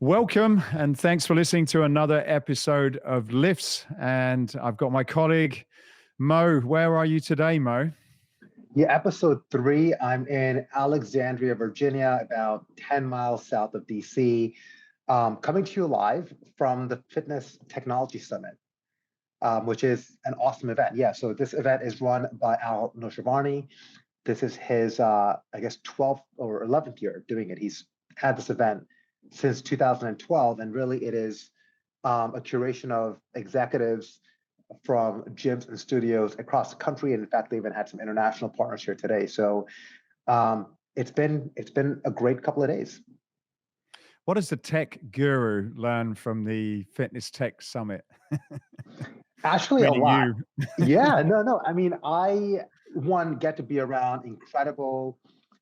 Welcome, and thanks for listening to another episode of L.I.F.T.S. And I've got my colleague, Mo. Where are you today, Mo? Yeah, episode 3. I'm in Alexandria, Virginia, about 10 miles south of DC, coming to you live from the Fitness Technology Summit, which is an awesome event. Yeah, so this event is run by Al Noshavarni. This is his, 12th or 11th year doing it. He's had this event since 2012, and really it is a curation of executives from gyms and studios across the country. And in fact, they even had some international partners here today. So it's been a great couple of days. What does the tech guru learn from the Fitness Tech Summit? Actually, a lot. Yeah, no. I mean, I get to be around incredible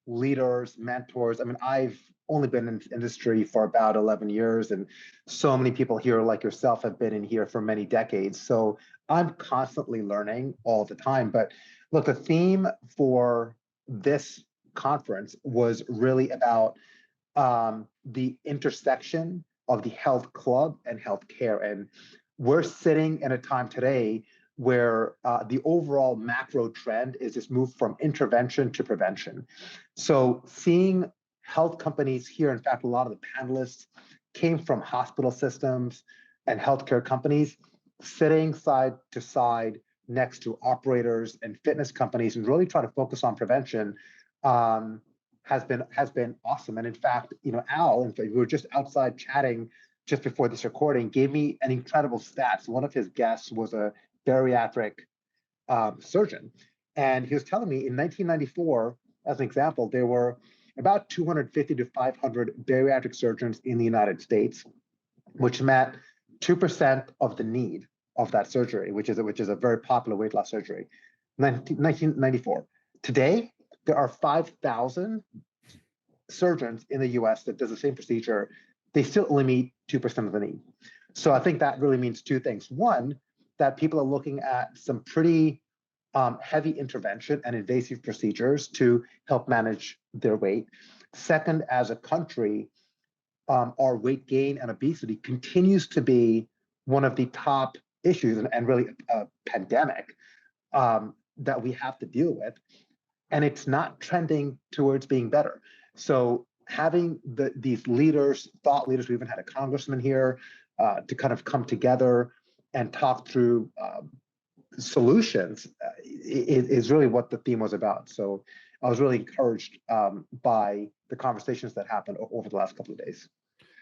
leaders, mentors. I mean, I've only been in the industry for about 11 years, and so many people here like yourself have been in here for many decades. So I'm constantly learning all the time. But look, the theme for this conference was really about the intersection of the health club and healthcare. And we're sitting in a time today where the overall macro trend is this move from intervention to prevention. So seeing health companies here, in fact, a lot of the panelists came from hospital systems and healthcare companies, sitting side to side next to operators and fitness companies and really trying to focus on prevention has been awesome. And in fact, Al, we were just outside chatting just before this recording, gave me an incredible stat. So one of his guests was a bariatric surgeon. And he was telling me in 1994, as an example, there were about 250 to 500 bariatric surgeons in the United States, which meant 2% of the need of that surgery, which is a very popular weight loss surgery. 1994. Today, there are 5,000 surgeons in the US that does the same procedure. They still only meet 2% of the need. So I think that really means two things. One, that people are looking at some pretty heavy intervention and invasive procedures to help manage their weight. Second, as a country, our weight gain and obesity continues to be one of the top issues and really a pandemic that we have to deal with. And it's not trending towards being better. So having these leaders, thought leaders, we even had a congressman here to kind of come together and talk through solutions is really what the theme was about. So I was really encouraged by the conversations that happened over the last couple of days.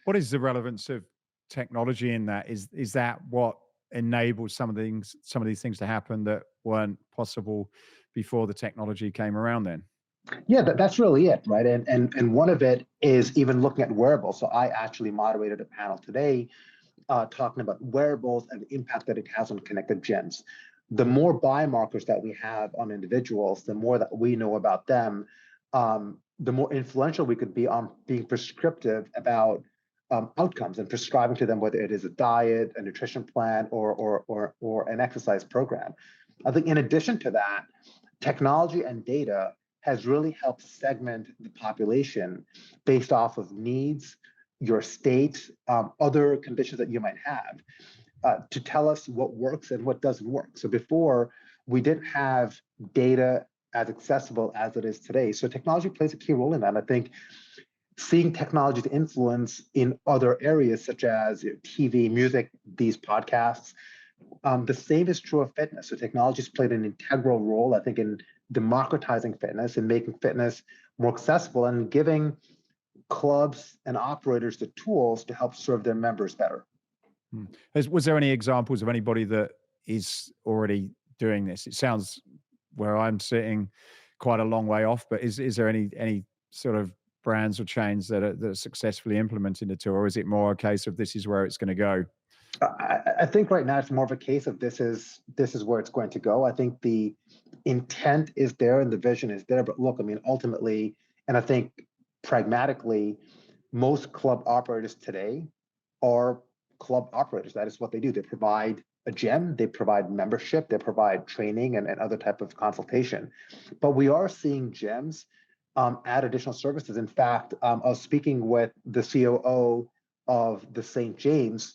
What is the relevance of technology in that? Is that what enabled some of these things to happen that weren't possible before the technology came around then? Yeah, that's really it, right? And one of it is even looking at wearables. So I actually moderated a panel today talking about wearables and the impact that it has on connected gyms. The more biomarkers that we have on individuals, the more that we know about them, the more influential we could be on being prescriptive about outcomes and prescribing to them, whether it is a diet, a nutrition plan, or an exercise program. I think in addition to that, technology and data has really helped segment the population based off of needs, your state, other conditions that you might have, to tell us what works and what doesn't work. So before, we didn't have data as accessible as it is today. So technology plays a key role in that. And I think seeing technology's influence in other areas such as TV, music, these podcasts, the same is true of fitness. So technology's played an integral role, I think, in democratizing fitness and making fitness more accessible and giving clubs and operators the tools to help serve their members better. Was there any examples of anybody that is already doing this? It sounds, where I'm sitting, quite a long way off, but is there any sort of brands or chains that are successfully implementing the tool, or is it more a case of this is where it's going to go? I think right now it's more of a case of this is where it's going to go. I think the intent is there and the vision is there, but look, I mean, ultimately, and I think pragmatically, most club operators today are club operators. That is what they do. They provide a gym, they provide membership, they provide training and other type of consultation. But we are seeing gyms add additional services. In fact, I was speaking with the COO of the St. James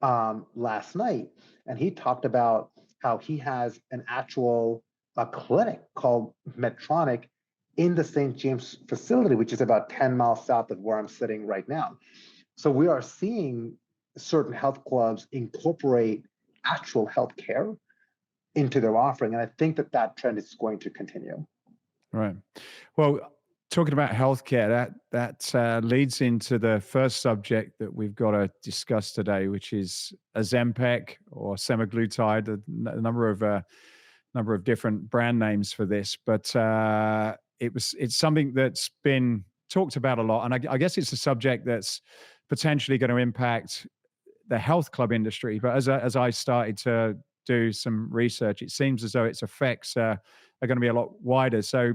last night, and he talked about how he has an actual clinic called Medtronic in the St. James facility, which is about 10 miles south of where I'm sitting right now. So we are seeing certain health clubs incorporate actual health care into their offering. And I think that that trend is going to continue. Right. Well, talking about healthcare, that leads into the first subject that we've got to discuss today, which is Ozempic or semaglutide. A number of different brand names for this, but it's something that's been talked about a lot, and I guess it's a subject that's potentially going to impact the health club industry. But as I started to do some research, it seems as though its effects are going to be a lot wider. So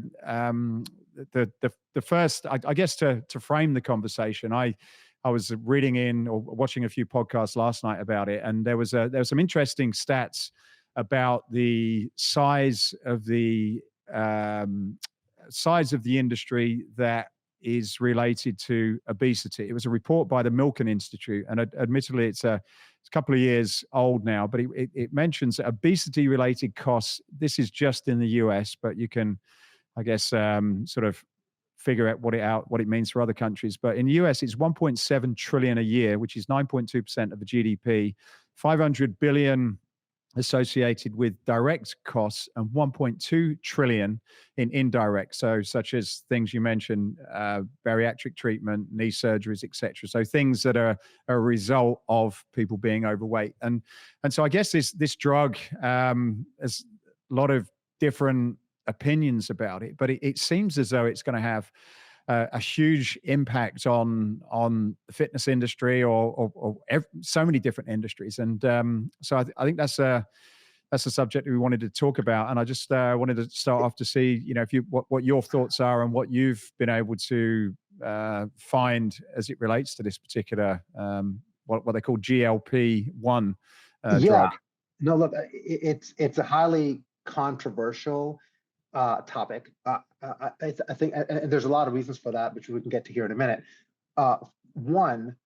the first, I guess, to frame the conversation, I was reading in or watching a few podcasts last night about it, and there was some interesting stats about the size of the industry that is related to obesity. It was a report by the Milken Institute, and admittedly, it's a couple of years old now, but it mentions obesity-related costs. This is just in the US, but you can, I guess, sort of figure out what it means for other countries. But in the US, it's 1.7 trillion a year, which is 9.2% of the GDP, 500 billion associated with direct costs, and 1.2 trillion in indirect. So such as things you mentioned, bariatric treatment, knee surgeries, etc. So things that are a result of people being overweight. And so I guess this drug has a lot of different opinions about it, but it seems as though it's going to have a huge impact on the fitness industry or so many different industries. And so I think that's a subject that we wanted to talk about. And I just wanted to start off to see, what your thoughts are and what you've been able to find as it relates to this particular, what they call GLP-1 drug. No, look, it's a highly controversial topic. I think, and there's a lot of reasons for that, which we can get to here in a minute. One,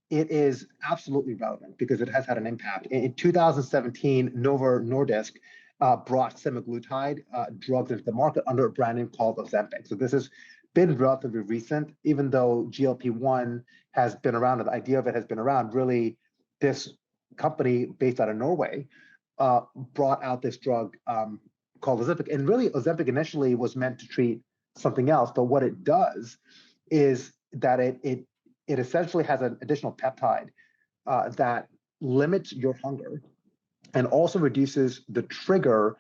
it is absolutely relevant because it has had an impact. In 2017, Novo Nordisk brought semaglutide drugs into the market under a brand name called Ozempic. So this has been relatively recent, even though GLP-1 has been around, and the idea of it has been around. Really, this company based out of Norway brought out this drug called Ozempic. And really, Ozempic initially was meant to treat something else, but what it does is that it essentially has an additional peptide that limits your hunger and also reduces the trigger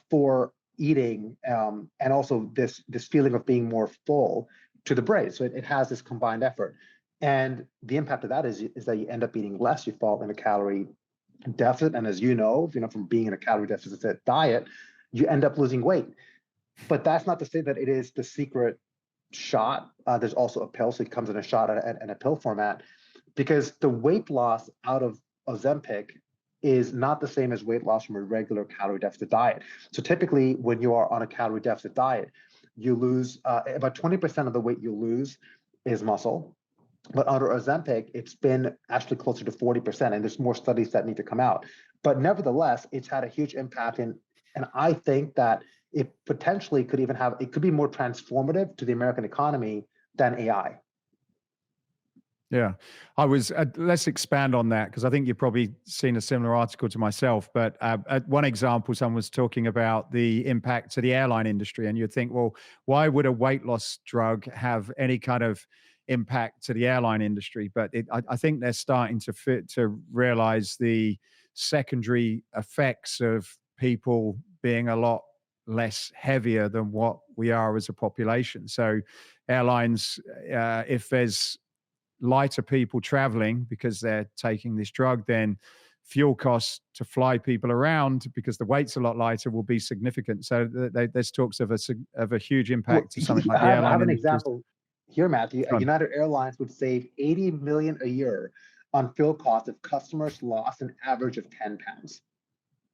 for eating, and also this feeling of being more full to the brain. So it has this combined effort. And the impact of that is that you end up eating less, you fall in a calorie deficit. And as you know from being in a calorie deficit diet, you end up losing weight. But that's not to say that it is the secret shot. There's also a pill, so it comes in a shot and a pill format, because the weight loss out of Ozempic is not the same as weight loss from a regular calorie deficit diet. So typically, when you are on a calorie deficit diet, you lose about 20% of the weight you lose is muscle. But under Ozempic, it's been actually closer to 40%, and there's more studies that need to come out. But nevertheless, it's had a huge impact, and I think that it potentially could be more transformative to the American economy than AI. Yeah, let's expand on that, because I think you've probably seen a similar article to myself. But at one example, someone was talking about the impact to the airline industry, and you'd think, well, why would a weight loss drug have any kind of impact to the airline industry? But I think they're starting to realize the secondary effects of people being a lot less heavier than what we are as a population. So airlines, if there's lighter people traveling because they're taking this drug, then fuel costs to fly people around, because the weight's a lot lighter, will be significant. So there's talks of a huge impact to something like the airline industry. I have an example here, Matthew. United Airlines would save $80 million a year on fuel costs if customers lost an average of 10 pounds.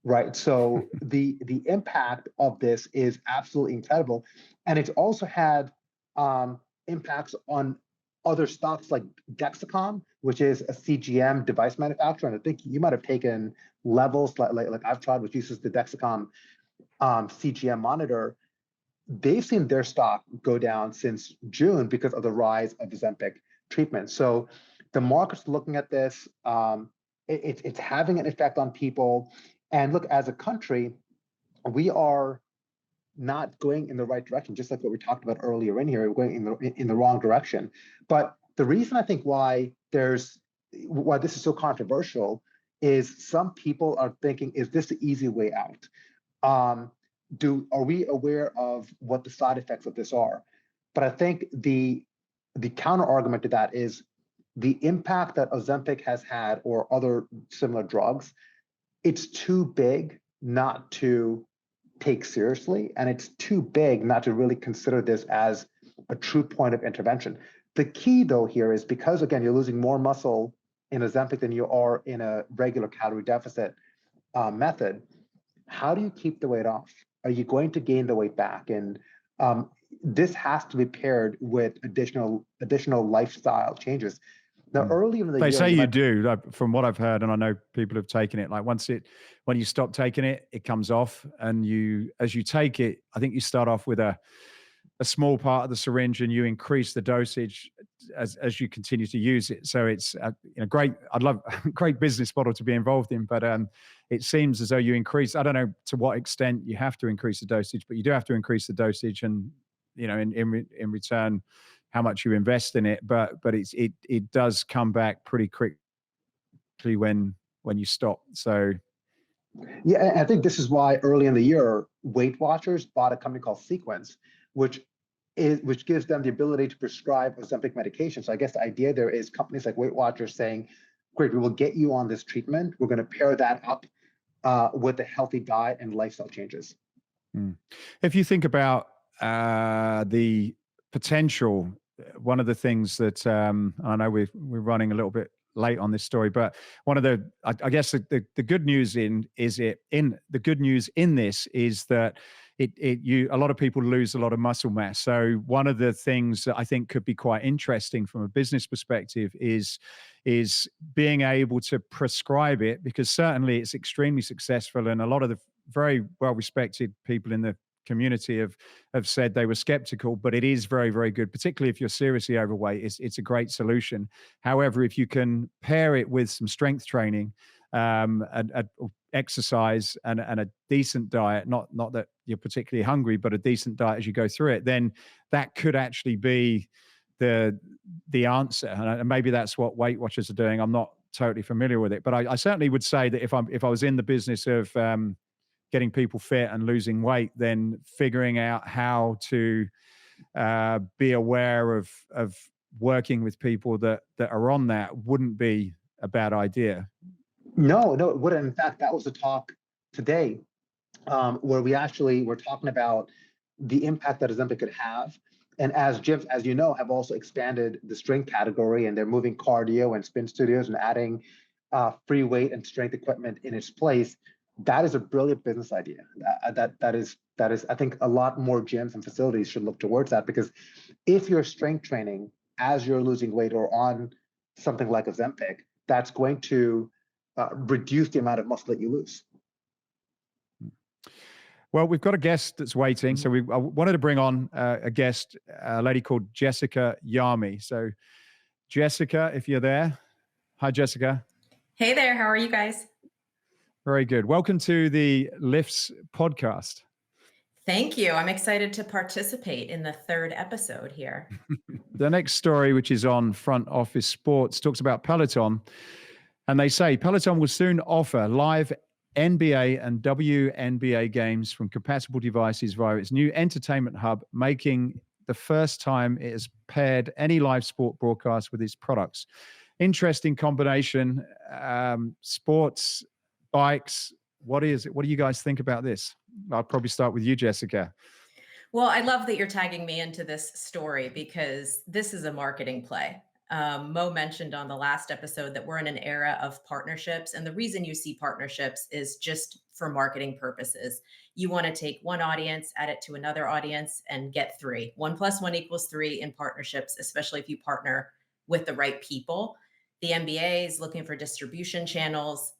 Right. So the impact of this is absolutely incredible. And it's also had impacts on other stocks like Dexcom, which is a CGM device manufacturer. And I think you might have taken levels like I've tried, which uses the Dexcom CGM monitor. They've seen their stock go down since June because of the rise of Ozempic treatment. So the market's looking at this. It's having an effect on people. And look, as a country, we are not going in the right direction, just like what we talked about earlier in here. We're going in the wrong direction. But the reason I think why this is so controversial is some people are thinking, is this the easy way out? Are we aware of what the side effects of this are? But I think the counter argument to that is the impact that Ozempic has had or other similar drugs. It's too big not to take seriously, and it's too big not to really consider this as a true point of intervention. The key, though, here is because, again, you're losing more muscle in Ozempic than you are in a regular calorie deficit method. How do you keep the weight off? Are you going to gain the weight back? And this has to be paired with additional lifestyle changes. Now, early in the year, they say you do, like, from what I've heard, and I know people have taken it. Like when you stop taking it, it comes off, and as you take it, I think you start off with a small part of the syringe, and you increase the dosage as you continue to use it. So it's great. I'd love great business model to be involved in, but it seems as though you increase. I don't know to what extent you have to increase the dosage, but you do have to increase the dosage, and in return, how much you invest in it, but it does come back pretty quickly when you stop. So yeah, I think this is why early in the year, Weight Watchers bought a company called Sequence, which gives them the ability to prescribe Ozempic medication. So I guess the idea there is companies like Weight Watchers saying, great, we will get you on this treatment. We're going to pair that up with a healthy diet and lifestyle changes. If you think about the potential, one of the things that I know we're running a little bit late on this story, but one of the I guess the good news in this is that a lot of people lose a lot of muscle mass. So one of the things that I think could be quite interesting from a business perspective is being able to prescribe it, because certainly it's extremely successful, and a lot of the very well respected people in the community have said they were skeptical, but it is very, very good, particularly if you're seriously overweight. It's a great solution. However, if you can pair it with some strength training, and exercise, and a decent diet, not that you're particularly hungry, but a decent diet as you go through it, then that could actually be the answer. And maybe that's what Weight Watchers are doing. I'm not totally familiar with it, but I certainly would say that if I was in the business of getting people fit and losing weight, then figuring out how to be aware of working with people that are on that wouldn't be a bad idea. No, it wouldn't. In fact, that was a talk today where we're talking about the impact that Ozempic could have. And as gyms, as you know, have also expanded the strength category, and they're moving cardio and spin studios and adding free weight and strength equipment in its place. That is a brilliant business idea. That is, I think a lot more gyms and facilities should look towards that, because if you're strength training as you're losing weight or on something like Ozempic, that's going to reduce the amount of muscle that you lose. Well, we've got a guest that's waiting. So I wanted to bring on a guest, a lady called Jessica Yarmey. So Jessica, if you're there. Hi, Jessica. Hey there. How are you guys? Very good. Welcome to the L.I.F.T.S podcast. Thank you. I'm excited to participate in the third episode here. The next story, which is on Front Office Sports, talks about Peloton. And they say Peloton will soon offer live NBA and WNBA games from compatible devices via its new entertainment hub, making the first time it has paired any live sport broadcast with its products. Interesting combination. Sports, bikes. What is it? What do you guys think about this? I'll probably start with you, Jessica. Well, I love that you're tagging me into this story, because this is a marketing play. Mo mentioned on the last episode that we're in an era of partnerships. And the reason you see partnerships is just for marketing purposes. You want to take one audience, add it to another audience, and get three. 1+1 = 3 in partnerships, especially if you partner with the right people. The NBA is looking for distribution channels.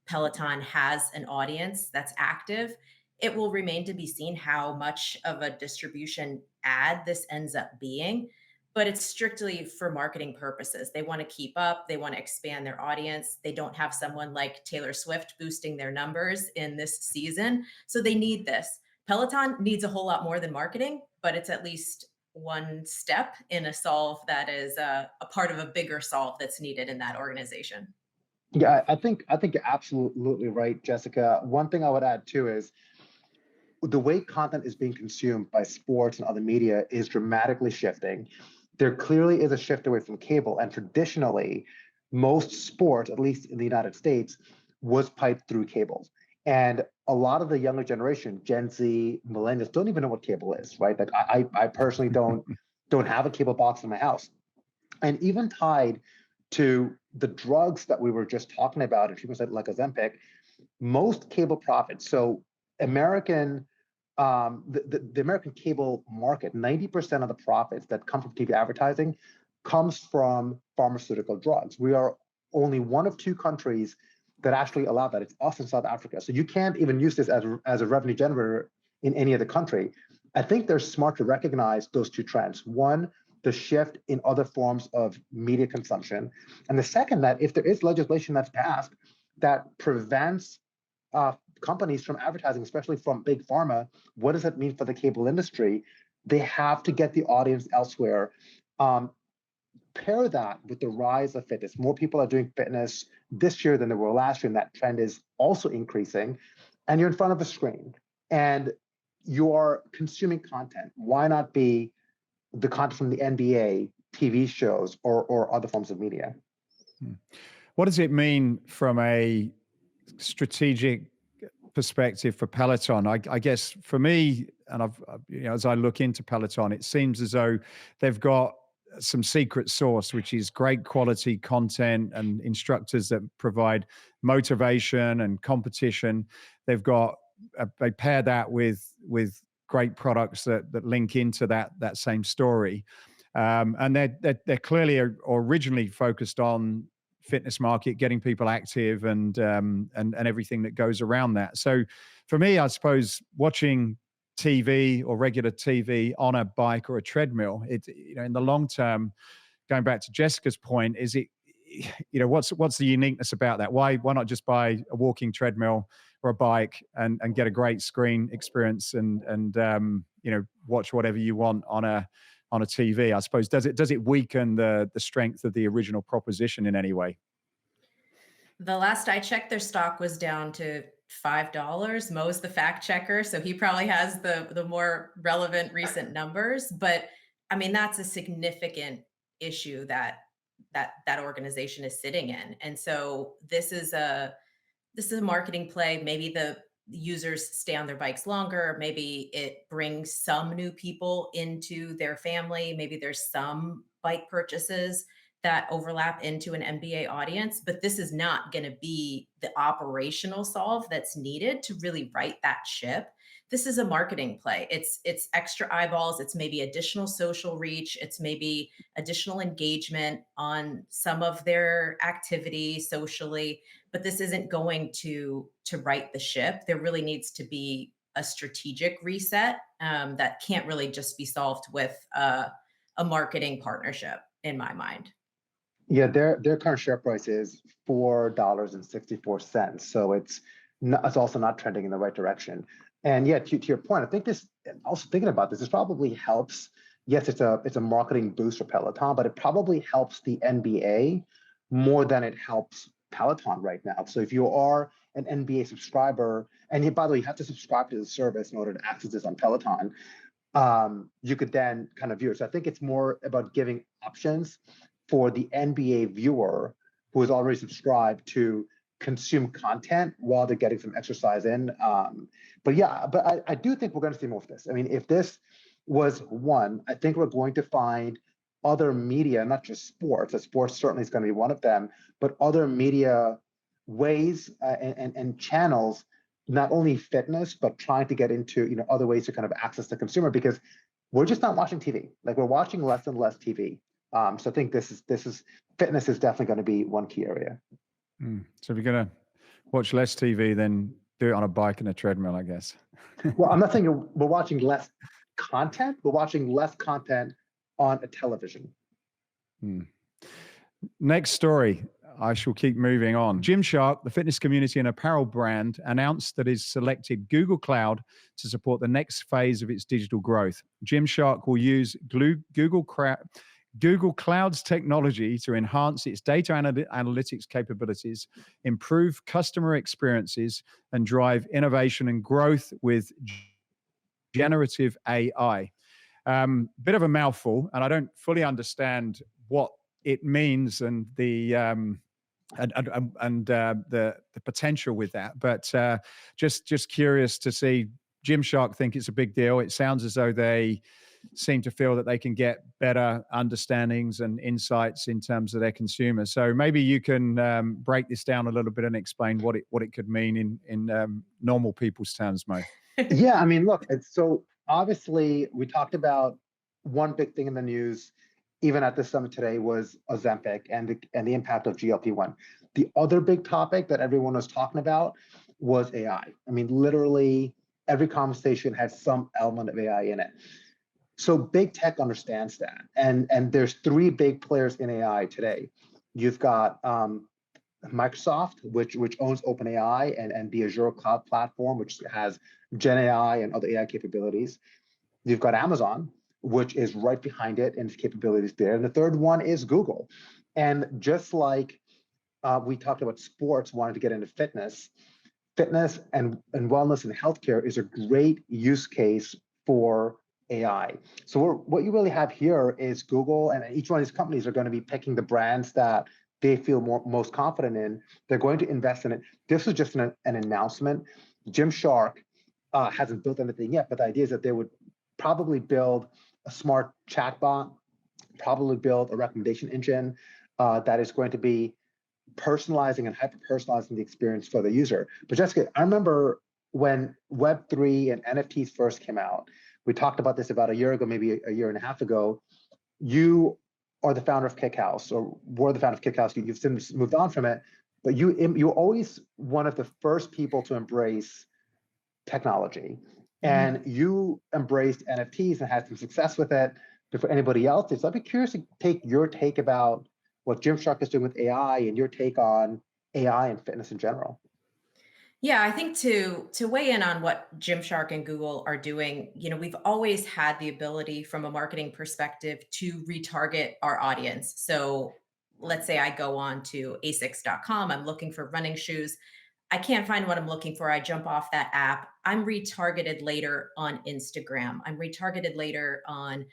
Peloton has an audience that's active. It will remain to be seen how much of a distribution ad this ends up being, but it's strictly for marketing purposes. They want to keep up, they want to expand their audience. They don't have someone like Taylor Swift boosting their numbers in this season. So they need this. Peloton needs a whole lot more than marketing, but it's at least one step in a solve that is a part of a bigger solve that's needed in that organization. Yeah, I think you're absolutely right, Jessica. One thing I would add too is the way content is being consumed by sports and other media is dramatically shifting. There clearly is a shift away from cable, and traditionally, most sports, at least in the United States, was piped through cables. And a lot of the younger generation, Gen Z, millennials, don't even know what cable is, right? Like I personally don't have a cable box in my house. And even tied to the drugs that we were just talking about, and people said like Ozempic, most cable profits. So American, the American cable market, 90% of the profits that come from TV advertising comes from pharmaceutical drugs. We are only one of two countries that actually allow that. It's us and South Africa. So you can't even use this as a revenue generator in any other country. I think they're smart to recognize those two trends. One, the shift in other forms of media consumption. And the second, that if there is legislation that's passed that prevents companies from advertising, especially from big pharma, what does that mean for the cable industry? They have to get the audience elsewhere. Pair that with the rise of fitness. More people are doing fitness this year than there were last year, and that trend is also increasing. And you're in front of a screen and you are consuming content. Why not be the content from the NBA, TV shows, or other forms of media? What does it mean from a strategic perspective for Peloton? I guess for me, and as I look into Peloton, it seems as though they've got some secret sauce, which is great quality content and instructors that provide motivation and competition. They've got they pair that with great products that link into that same story, and they're clearly originally focused on fitness market, getting people active, and everything that goes around that. So for me, I suppose watching TV or regular TV on a bike or a treadmill, in the long term, going back to Jessica's point, is it, what's the uniqueness about that? Why not just buy a walking treadmill or a bike and get a great screen experience and watch whatever you want on a TV? I suppose, does it weaken the strength of the original proposition in any way? The last I checked, their stock was down to $5. Mo's the fact checker, so he probably has the more relevant recent numbers. But I mean, that's a significant issue that organization is sitting in. And so this is a marketing play. Maybe the users stay on their bikes longer. Maybe it brings some new people into their family. Maybe there's some bike purchases that overlap into an NBA audience, but this is not going to be the operational solve that's needed to really right that ship. This is a marketing play. It's extra eyeballs, it's maybe additional social reach, it's maybe additional engagement on some of their activity socially, but this isn't going to right the ship. There really needs to be a strategic reset that can't really just be solved with a marketing partnership, in my mind. Yeah, their current share price is $4.64. So it's also not trending in the right direction. And yeah, to your point, I think this, also thinking about this probably helps. Yes, it's a marketing boost for Peloton, but it probably helps the NBA more than it helps Peloton right now. So if you are an NBA subscriber, and by the way, you have to subscribe to the service in order to access this on Peloton, you could then kind of view it. So I think it's more about giving options for the NBA viewer who is already subscribed to consume content while they're getting some exercise in. But I do think we're going to see more of this. I mean, if this was one, I think we're going to find other media, not just sports, as sports certainly is going to be one of them, but other media ways and channels, not only fitness, but trying to get into other ways to kind of access the consumer, because we're just not watching TV. Like, we're watching less and less TV. So I think fitness is definitely going to be one key area. So if you're going to watch less TV, then do it on a bike and a treadmill, I guess. Well, I'm not saying we're watching less content. We're watching less content on a television. Next story. I shall keep moving on. Gymshark, the fitness community and apparel brand, announced that it's selected Google Cloud to support the next phase of its digital growth. Gymshark will use Google Cloud's technology to enhance its data analytics capabilities, improve customer experiences, and drive innovation and growth with generative AI. Bit of a mouthful, and I don't fully understand what it means and the potential with that. But just curious to see Gymshark think it's a big deal. It sounds as though they seem to feel that they can get better understandings and insights in terms of their consumers. So maybe you can break this down a little bit and explain what it could mean in normal people's terms, Mo. Yeah, I mean, look, so obviously we talked about one big thing in the news, even at the summit today, was Ozempic and the impact of GLP-1. The other big topic that everyone was talking about was AI. I mean, literally every conversation had some element of AI in it. So big tech understands that. And there's three big players in AI today. You've got Microsoft, which owns OpenAI and the Azure cloud platform, which has Gen AI and other AI capabilities. You've got Amazon, which is right behind it and its capabilities there. And the third one is Google. And just like we talked about sports wanting to get into fitness and wellness and healthcare is a great use case for AI. So what you really have here is Google, and each one of these companies are going to be picking the brands that they feel most confident in. They're going to invest in it. This is just an announcement. Gymshark hasn't built anything yet, but the idea is that they would probably build a smart chatbot, probably build a recommendation engine that is going to be personalizing and hyper-personalizing the experience for the user. But Jessica, I remember when Web3 and NFTs first came out, we talked about this about a year ago, maybe a year and a half ago. You are the founder of KickHouse, or were the founder of KickHouse. You've since moved on from it, but you're always one of the first people to embrace technology. And you embraced NFTs and had some success with it before anybody else did. So I'd be curious to take your take about what Gymshark is doing with AI and your take on AI and fitness in general. Yeah, I think to weigh in on what Gymshark and Google are doing, we've always had the ability from a marketing perspective to retarget our audience. So let's say I go on to asics.com, I'm looking for running shoes. I can't find what I'm looking for. I jump off that app. I'm retargeted later on Instagram. I'm retargeted later on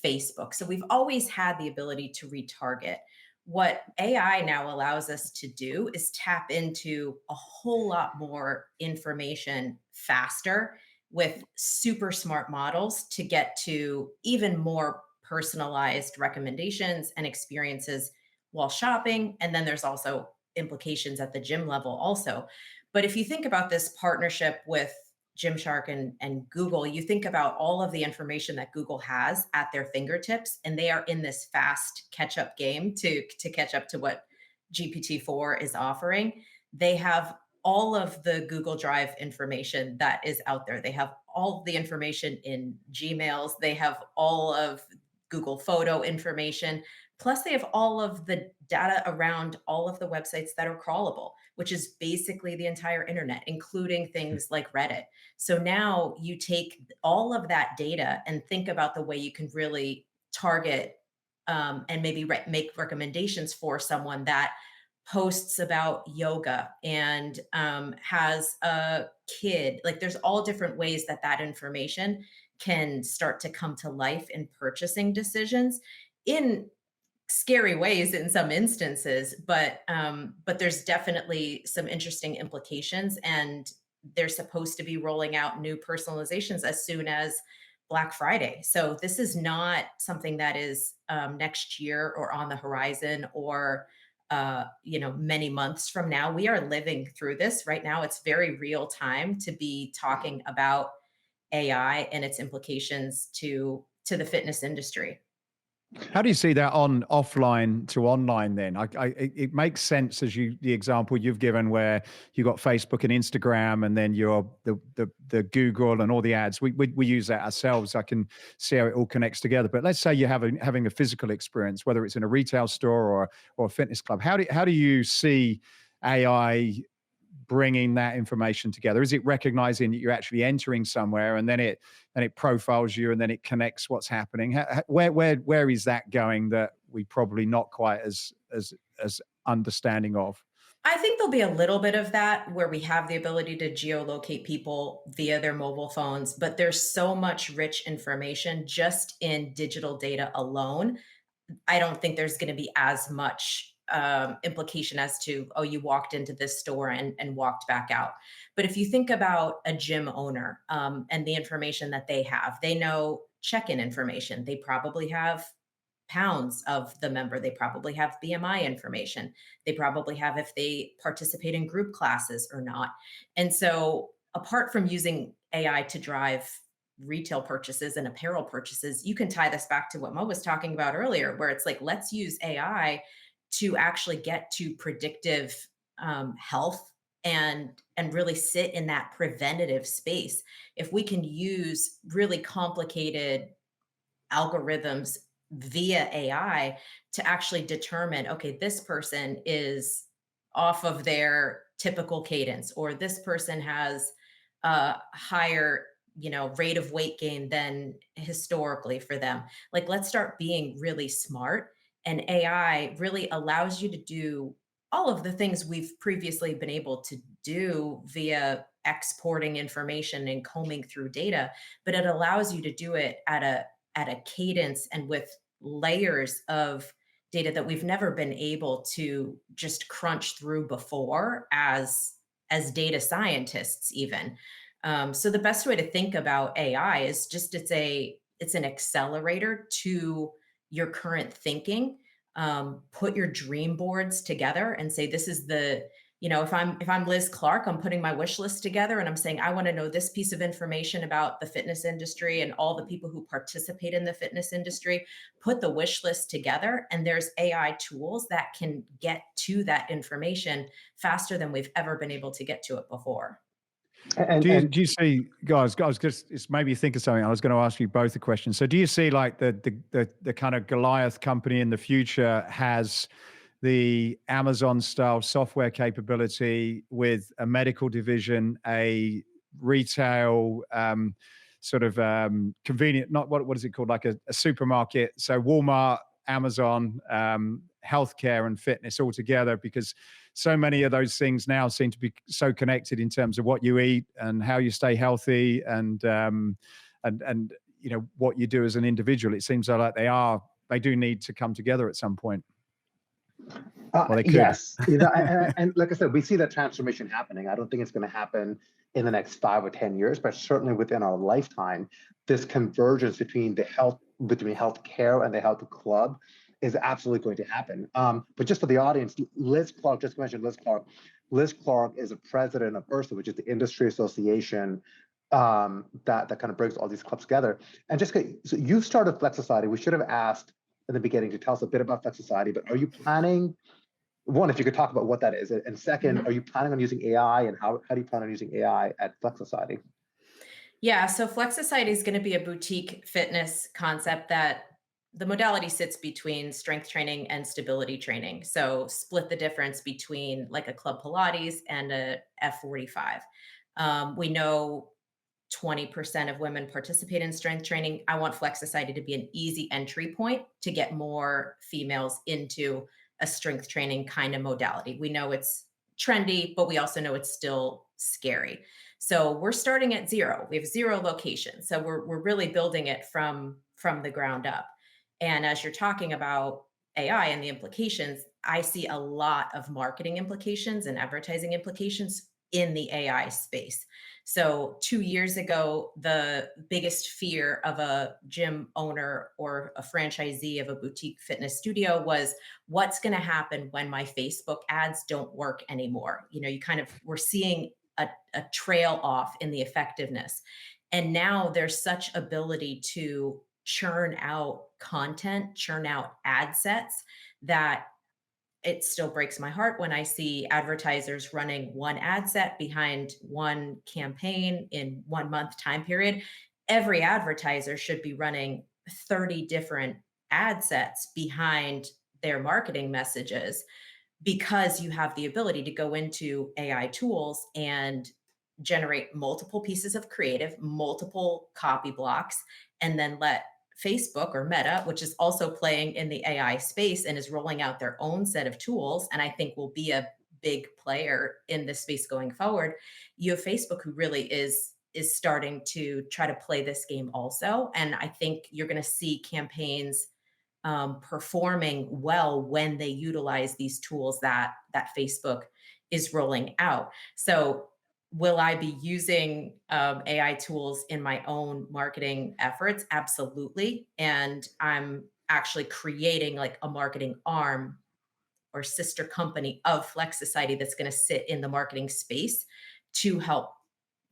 Facebook. So we've always had the ability to retarget. What AI now allows us to do is tap into a whole lot more information faster with super smart models to get to even more personalized recommendations and experiences while shopping. And then there's also implications at the gym level also. But if you think about this partnership with Gymshark and Google, you think about all of the information that Google has at their fingertips, and they are in this fast catch-up game to catch up to what GPT-4 is offering. They have all of the Google Drive information that is out there. They have all the information in Gmails. They have all of Google Photo information. Plus, they have all of the data around all of the websites that are crawlable, which is basically the entire internet, including things like Reddit. So now you take all of that data and think about the way you can really target and maybe make recommendations for someone that posts about yoga and has a kid. Like, there's all different ways that information can start to come to life in purchasing decisions in scary ways in some instances, but there's definitely some interesting implications, and they're supposed to be rolling out new personalizations as soon as Black Friday. So this is not something that is next year or on the horizon or many months from now. We are living through this right now. It's very real time to be talking about AI and its implications to the fitness industry. How do you see that on offline to online then? It makes sense as the example you've given where you got Facebook and Instagram and then the Google and all the ads. We use that ourselves. I can see how it all connects together. But let's say you're having a physical experience, whether it's in a retail store or a fitness club. How do you see AI bringing that information together? Is it recognizing that you're actually entering somewhere and then it profiles you and then it connects what's happening? Where is that going that we probably not quite as understanding of? I think there'll be a little bit of that where we have the ability to geolocate people via their mobile phones, but there's so much rich information just in digital data alone. I don't think there's going to be as much implication as to, oh, you walked into this store and walked back out. But if you think about a gym owner and the information that they know check-in information. They probably have pounds of the member. They probably have BMI information. They probably have if they participate in group classes or not. And so apart from using AI to drive retail purchases and apparel purchases, you can tie this back to what Mo was talking about earlier, where it's like, let's use AI to actually get to predictive health and really sit in that preventative space. If we can use really complicated algorithms via AI to actually determine, okay, this person is off of their typical cadence, or this person has a higher rate of weight gain than historically for them. Like, let's start being really smart. And AI really allows you to do all of the things we've previously been able to do via exporting information and combing through data, but it allows you to do it at a cadence and with layers of data that we've never been able to just crunch through before as data scientists even. So the best way to think about AI is just it's an accelerator to your current thinking. Put your dream boards together and say, this is if I'm Liz Clark, I'm putting my wish list together and I'm saying, I want to know this piece of information about the fitness industry and all the people who participate in the fitness industry. Put the wish list together, and there's AI tools that can get to that information faster than we've ever been able to get to it before. Do you see, guys, it's made me think of something. I was going to ask you both a question. So do you see like the kind of Goliath company in the future has the Amazon style software capability with a medical division, a retail convenient, not what is it called? Like a supermarket. So Walmart, Amazon, healthcare and fitness all together, because so many of those things now seem to be so connected in terms of what you eat and how you stay healthy and what you do as an individual. It seems like they do need to come together at some point. Yes, and like I said, we see that transformation happening. I don't think it's going to happen in the next 5 or 10 years, but certainly within our lifetime, this convergence between healthcare and the health club is absolutely going to happen. But just for the audience, Liz Clark, just mentioned Liz Clark. Liz Clark is a president of IHRSA, which is the industry association that kind of brings all these clubs together. And Jessica, so you started FlexSociety. We should have asked in the beginning to tell us a bit about FlexSociety, but are you planning, one, if you could talk about what that is, and second, are you planning on using AI, and how do you plan on using AI at FlexSociety? Yeah, so FlexSociety is going to be a boutique fitness concept that the modality sits between strength training and stability training. So split the difference between like a Club Pilates and a F45. We know 20% of women participate in strength training. I want FlexSociety to be an easy entry point to get more females into a strength training kind of modality. We know it's trendy, but we also know it's still scary. So we're starting at zero. We have 0 locations. So we're really building it from the ground up. And as you're talking about AI and the implications, I see a lot of marketing implications and advertising implications in the AI space. So 2 years ago, the biggest fear of a gym owner or a franchisee of a boutique fitness studio was, what's going to happen when my Facebook ads don't work anymore? You know, we're seeing a trail off in the effectiveness. And now there's such ability to churn out content, churn out ad sets, that it still breaks my heart when I see advertisers running one ad set behind one campaign in 1 month time period. Every advertiser should be running 30 different ad sets behind their marketing messages, because you have the ability to go into AI tools and generate multiple pieces of creative, multiple copy blocks, and then let Facebook or Meta, which is also playing in the AI space and is rolling out their own set of tools, and I think will be a big player in this space going forward. You have Facebook, who really is starting to try to play this game also, and I think you're going to see campaigns performing well when they utilize these tools that Facebook is rolling out. So will I be using AI tools in my own marketing efforts? Absolutely. And I'm actually creating like a marketing arm or sister company of FlexSociety that's going to sit in the marketing space to help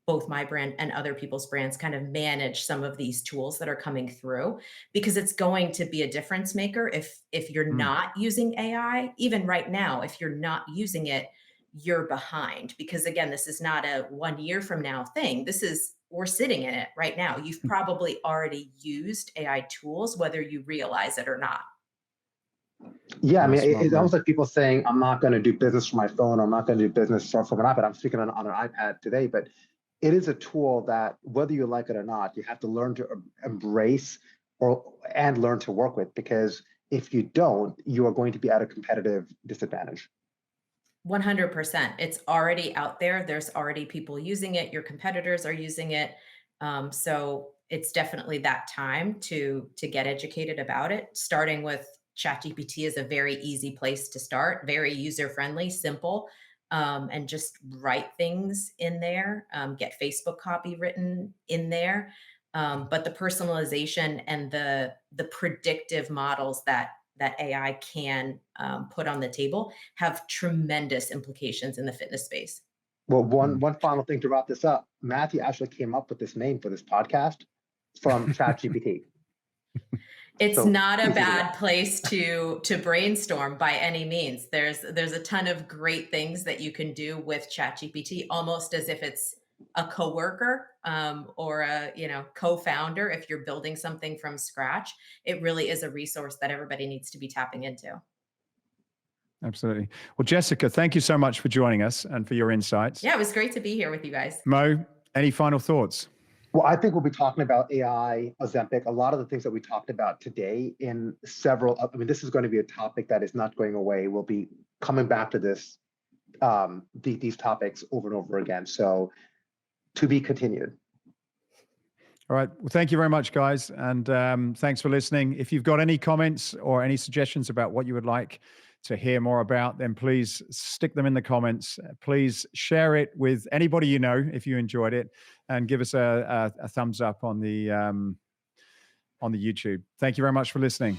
both my brand and other people's brands kind of manage some of these tools that are coming through, because it's going to be a difference maker if you're not using AI. Even right now, if you're not using it, you're behind, because again, this is not a 1 year from now thing. We're sitting in it right now. You've probably already used AI tools, whether you realize it or not. Yeah, I mean, it's almost like people saying, I'm not going to do business from my phone, or I'm not going to do business from an iPad. I'm speaking on an iPad today, but it is a tool that, whether you like it or not, you have to learn to embrace and learn to work with, because if you don't, you are going to be at a competitive disadvantage. 100%. It's already out there. There's already people using it. Your competitors are using it. So it's definitely that time to get educated about it. Starting with ChatGPT is a very easy place to start, very user-friendly, simple, and just write things in there, get Facebook copy written in there. But the personalization and the predictive models that AI can put on the table have tremendous implications in the fitness space. Well, one final thing to wrap this up. Matthew actually came up with this name for this podcast from ChatGPT. It's not a bad place to brainstorm by any means. There's a ton of great things that you can do with ChatGPT, almost as if it's a coworker or a co-founder. If you're building something from scratch, it really is a resource that everybody needs to be tapping into. Absolutely. Well, Jessica, thank you so much for joining us and for your insights. Yeah, it was great to be here with you guys. Mo, any final thoughts? Well, I think we'll be talking about AI, Ozempic, a lot of the things that we talked about today in several. I mean, this is going to be a topic that is not going away. We'll be coming back to this, these topics over and over again. So, to be continued. All right. Well, thank you very much, guys. And thanks for listening. If you've got any comments or any suggestions about what you would like to hear more about, then please stick them in the comments. Please share it with anybody you know if you enjoyed it, and give us a thumbs up on the YouTube. Thank you very much for listening.